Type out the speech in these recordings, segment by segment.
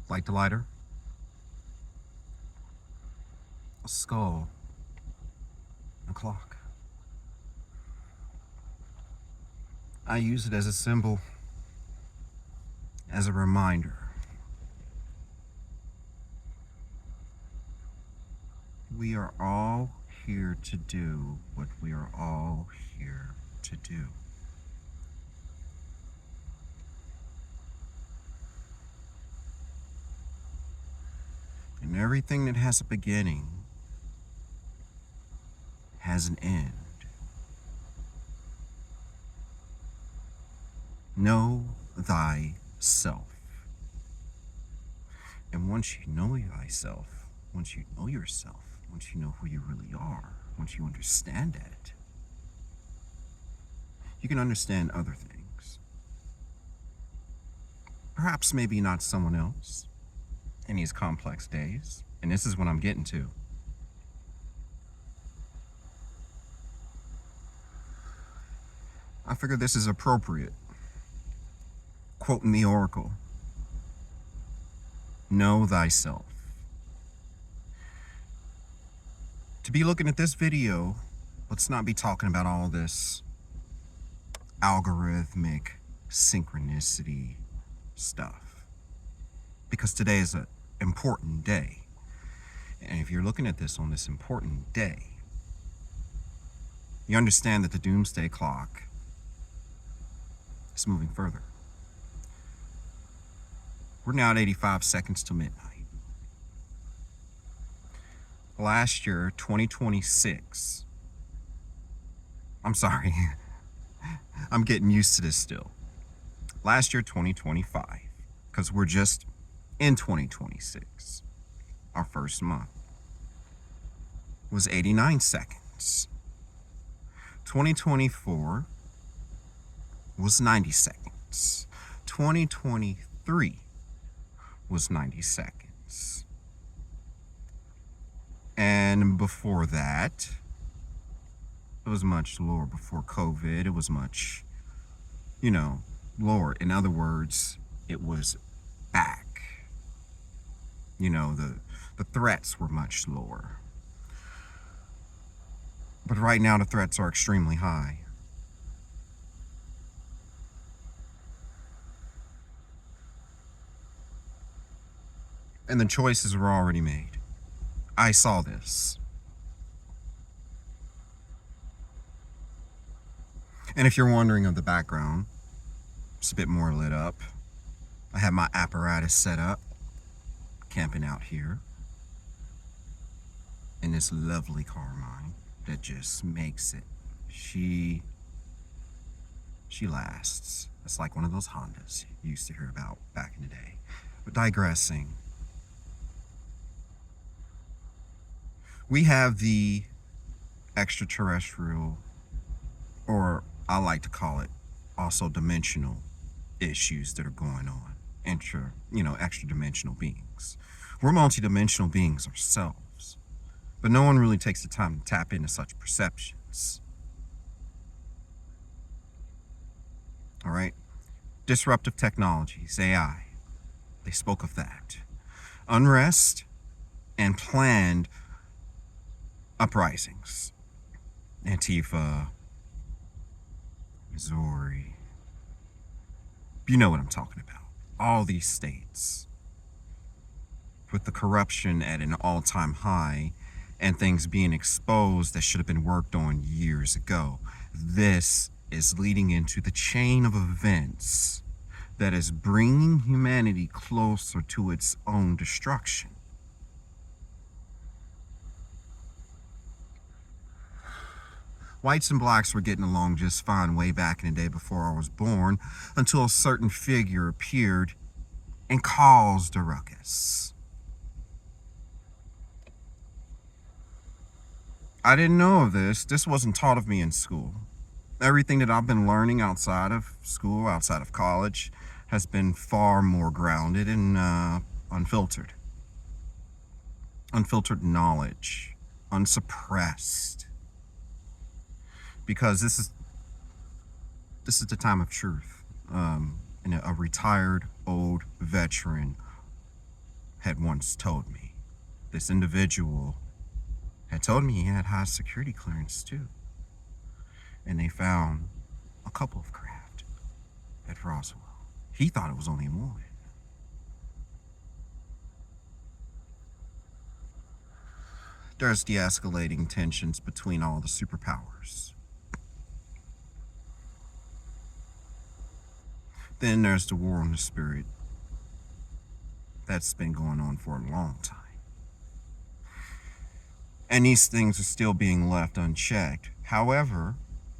Light the lighter. A skull. A clock. I use it as a symbol, as a reminder. We are all here to do what we are all here to do. And everything that has a beginning has an end. Know thyself. And once you know thyself, once you know yourself, once you know who you really are, once you understand that, you can understand other things. Perhaps maybe not someone else in these complex days. And this is what I'm getting to. I figure this is appropriate. Quoting the Oracle. Know thyself. To be looking at this video, let's not be talking about all this algorithmic synchronicity stuff. Because today is an important day. And if you're looking at this on this important day, you understand that the Doomsday clock is moving further. We're now at 85 seconds to midnight. Last year, 2026. I'm sorry. I'm getting used to this still. Last year, 2025. Because we're just in 2026. Our first month was 89 seconds. 2024 was 90 seconds. 2023 was 90 seconds. And before that, it was much lower. Before COVID, it was much, lower. In other words, it was back. The threats were much lower. But right now, the threats are extremely high. And the choices were already made. I saw this. And if you're wondering of the background, it's a bit more lit up. I have my apparatus set up, camping out here in this lovely car of mine that just makes it. She lasts. It's like one of those Hondas you used to hear about back in the day. But digressing, we have the extraterrestrial, or I like to call it also dimensional issues that are going on. Extra dimensional beings. We're multidimensional beings ourselves, but no one really takes the time to tap into such perceptions. All right? Disruptive technologies, AI, they spoke of that. Unrest and planned uprisings. Antifa, Missouri. You know what I'm talking about. All these states. With the corruption at an all-time high and things being exposed that should have been worked on years ago. This is leading into the chain of events that is bringing humanity closer to its own destruction. Whites and blacks were getting along just fine way back in the day before I was born, until a certain figure appeared and caused a ruckus. I didn't know of this. This wasn't taught of me in school. Everything that I've been learning outside of school, outside of college, has been far more grounded and unfiltered. Unfiltered knowledge, unsuppressed. Because this is the time of truth. And a retired old veteran had once told me. This individual had told me he had high security clearance too. And they found a couple of craft at Roswell. He thought it was only one. There's de-escalating tensions between all the superpowers. Then there's the war on the spirit. That's been going on for a long time. And these things are still being left unchecked. However,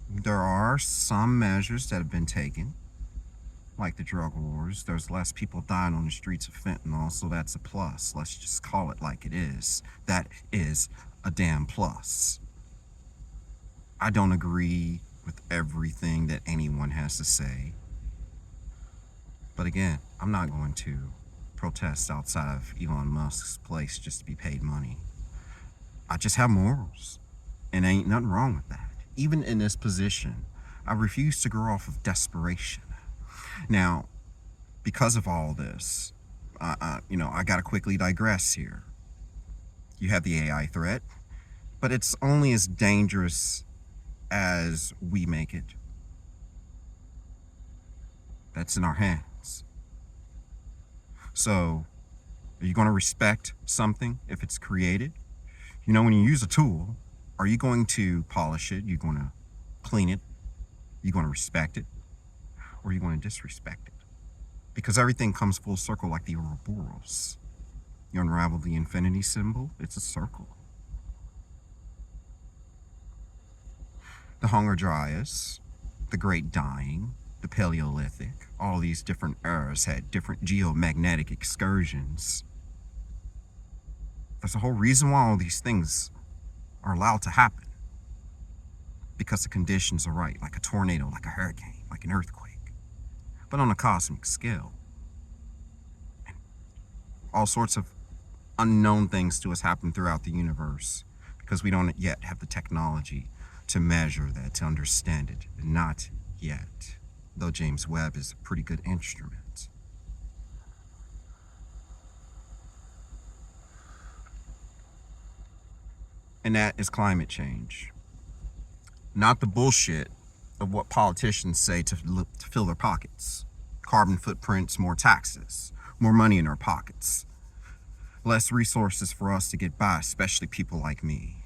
there are some measures that have been taken, like the drug wars. There's less people dying on the streets of fentanyl, so that's a plus. Let's just call it like it is. That is a damn plus. I don't agree with everything that anyone has to say. But again, I'm not going to protest outside of Elon Musk's place just to be paid money. I just have morals, and ain't nothing wrong with that. Even in this position, I refuse to go off of desperation. Now, because of all this, I gotta quickly digress here. You have the AI threat, but it's only as dangerous as we make it. That's in our hands. So, are you going to respect something if it's created? You know, when you use a tool, are you going to polish it? You're going to clean it? You're going to respect it? Or are you going to disrespect it? Because everything comes full circle like the Ouroboros. You unravel the infinity symbol, it's a circle. The Hunger Dryas, the Great Dying, the Paleolithic, all these different eras had different geomagnetic excursions. There's a whole reason why all these things are allowed to happen. Because the conditions are right, like a tornado, like a hurricane, like an earthquake. But on a cosmic scale. And all sorts of unknown things to us happen throughout the universe because we don't yet have the technology to measure that, to understand it. Not yet. Though James Webb is a pretty good instrument. And that is climate change. Not the bullshit of what politicians say to fill their pockets. Carbon footprints, more taxes, more money in our pockets. Less resources for us to get by, especially people like me.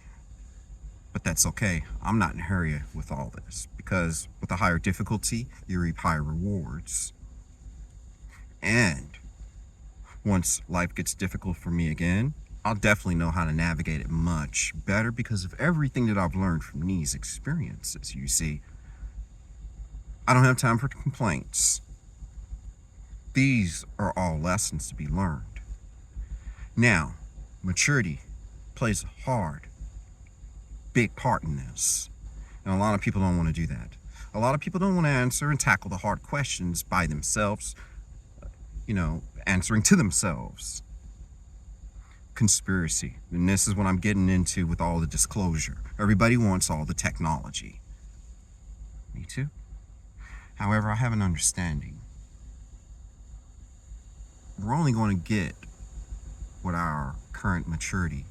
But that's okay. I'm not in a hurry with all this because with a higher difficulty, you reap higher rewards. And once life gets difficult for me again, I'll definitely know how to navigate it much better because of everything that I've learned from these experiences. You see, I don't have time for complaints. These are all lessons to be learned. Now, maturity plays a big part in this. And a lot of people don't want to do that. A lot of people don't want to answer and tackle the hard questions by themselves, answering to themselves. Conspiracy. And this is what I'm getting into with all the disclosure. Everybody wants all the technology. Me too. However, I have an understanding. We're only going to get what our current maturity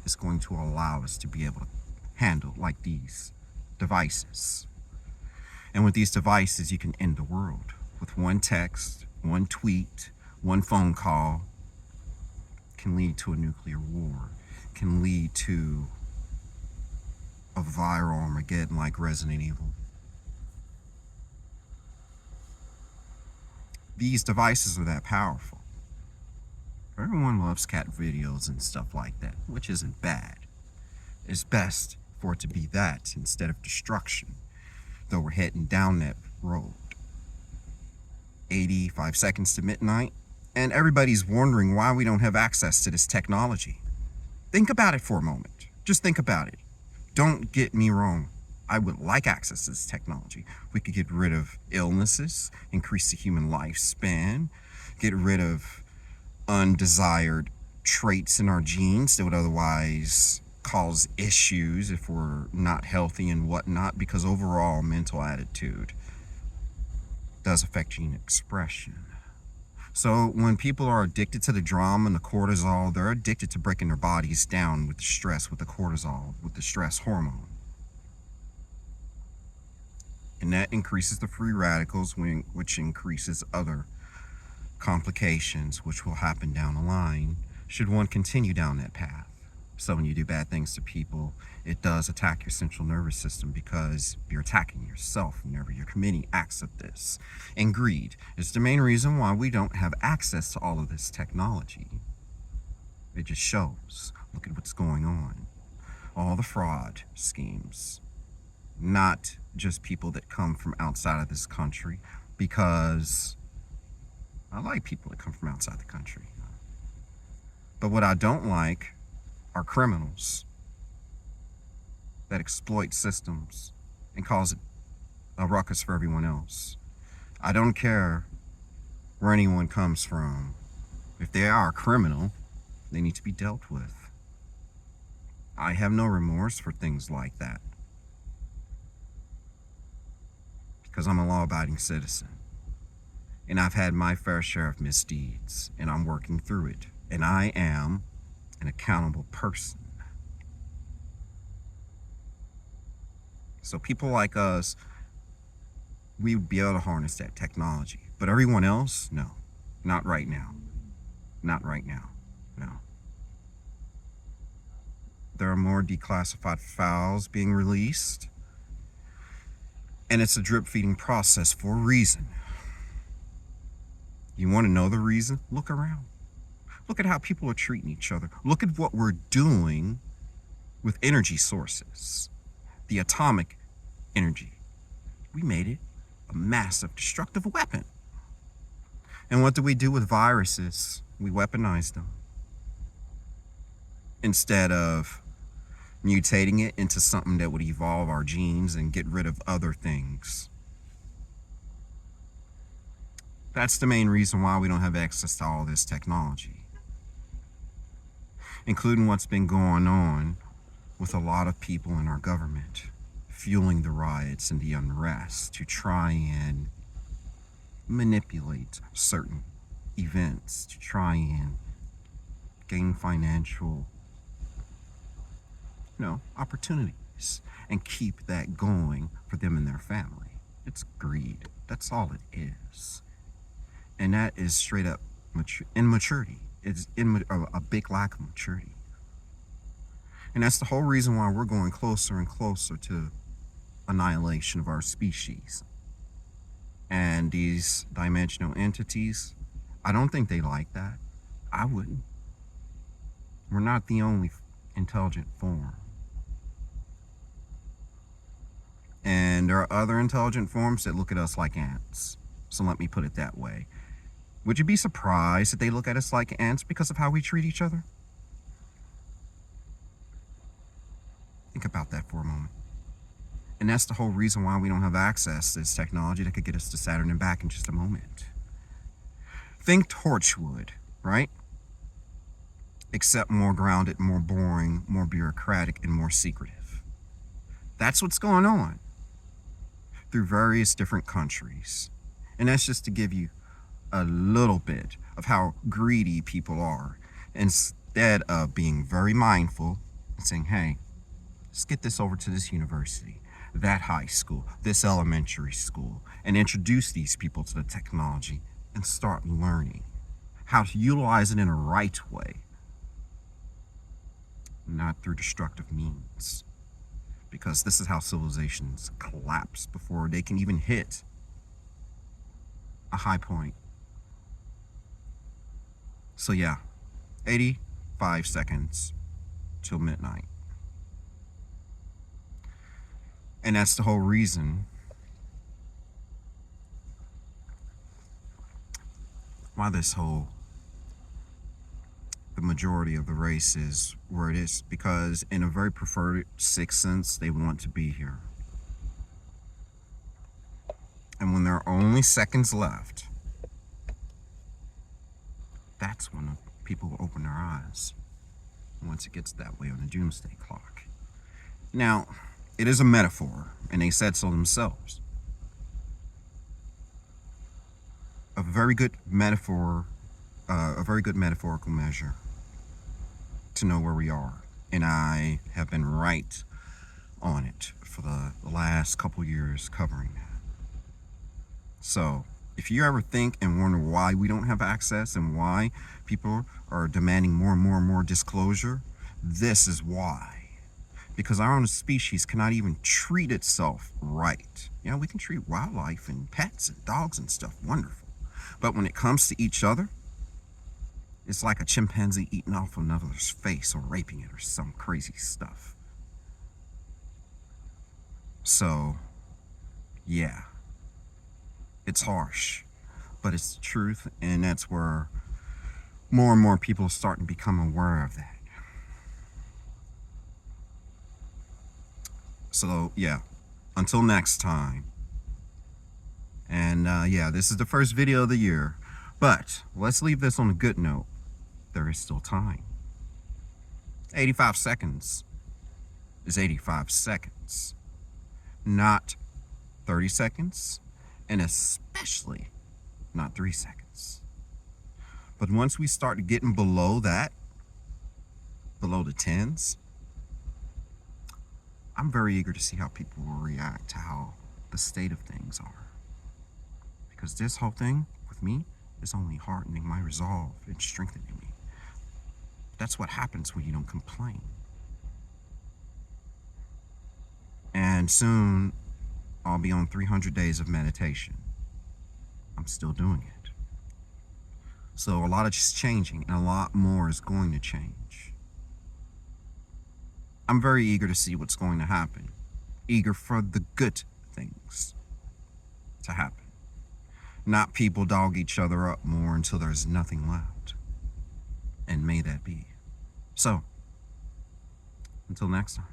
is going to allow us to be able to handle, like these devices. And with these devices, you can end the world with one text, one tweet, one phone call. Can lead to a nuclear war, can lead to a viral Armageddon like Resident Evil. These devices are that powerful. Everyone loves cat videos and stuff like that, which isn't bad. It's best for it to be that instead of destruction, though we're heading down that road. 85 seconds to midnight. And everybody's wondering why we don't have access to this technology. Think about it for a moment. Just think about it. Don't get me wrong. I would like access to this technology. We could get rid of illnesses, increase the human lifespan, get rid of undesired traits in our genes that would otherwise cause issues if we're not healthy and whatnot, because overall mental attitude does affect gene expression. So when people are addicted to the drama and the cortisol, they're addicted to breaking their bodies down with the stress, with the cortisol, with the stress hormone. And that increases the free radicals, which increases other complications, which will happen down the line should one continue down that path. So when you do bad things to people, it does attack your central nervous system because you're attacking yourself whenever you're committing acts of this. And greed is the main reason why we don't have access to all of this technology. It just shows. Look at what's going on. All the fraud schemes. Not just people that come from outside of this country, because I like people that come from outside the country. But what I don't like are criminals that exploit systems and cause a ruckus for everyone else. I don't care where anyone comes from. If they are a criminal, they need to be dealt with. I have no remorse for things like that because I'm a law-abiding citizen. And I've had my fair share of misdeeds, and I'm working through it. And I am an accountable person. So people like us, we would be able to harness that technology. But everyone else, no. Not right now. Not right now. No. There are more declassified files being released. And it's a drip-feeding process for a reason. You want to know the reason? Look around. Look at how people are treating each other. Look at what we're doing with energy sources. The atomic energy. We made it a massive destructive weapon. And what do we do with viruses? We weaponize them. Instead of mutating it into something that would evolve our genes and get rid of other things. That's the main reason why we don't have access to all this technology. Including what's been going on with a lot of people in our government, fueling the riots and the unrest to try and manipulate certain events, to try and gain financial, opportunities and keep that going for them and their family. It's greed. That's all it is. And that is straight up immaturity. It's a big lack of maturity. And that's the whole reason why we're going closer and closer to annihilation of our species. And these dimensional entities, I don't think they like that. I wouldn't. We're not the only intelligent form. And there are other intelligent forms that look at us like ants. So let me put it that way. Would you be surprised that they look at us like ants because of how we treat each other? Think about that for a moment. And that's the whole reason why we don't have access to this technology that could get us to Saturn and back in just a moment. Think Torchwood, right? Except more grounded, more boring, more bureaucratic, and more secretive. That's what's going on through various different countries. And that's just to give you a little bit of how greedy people are, instead of being very mindful and saying, hey, let's get this over to this university, that high school, this elementary school, and introduce these people to the technology and start learning how to utilize it in a right way, not through destructive means. Because this is how civilizations collapse before they can even hit a high point. So yeah, 85 seconds till midnight. And that's the whole reason why the majority of the race is where it is, because in a very preferred sixth sense, they want to be here. And when there are only seconds left, that's when people will open their eyes, once it gets that way on the Doomsday clock. Now, it is a metaphor, and they said so themselves. A very good metaphor, a very good metaphorical measure to know where we are. And I have been right on it for the last couple years covering that. So if you ever think and wonder why we don't have access and why people are demanding more and more and more disclosure, this is why. Because our own species cannot even treat itself right. You know, we can treat wildlife and pets and dogs and stuff wonderful. But when it comes to each other, it's like a chimpanzee eating off another's face or raping it or some crazy stuff. So, yeah, it's harsh, but it's the truth, and that's where more and more people are starting to become aware of that. So, yeah, until next time. And yeah, this is the first video of the year, but let's leave this on a good note. There is still time. 85 seconds is 85 seconds, not 30 seconds, and especially not 3 seconds. But once we start getting below that, below the tens, I'm very eager to see how people will react to how the state of things are. Because this whole thing with me is only hardening my resolve and strengthening me. That's what happens when you don't complain. And soon I'll be on 300 days of meditation. I'm still doing it. So a lot is changing and a lot more is going to change. I'm very eager to see what's going to happen. Eager for the good things to happen. Not people dog each other up more until there's nothing left. And may that be. So, until next time.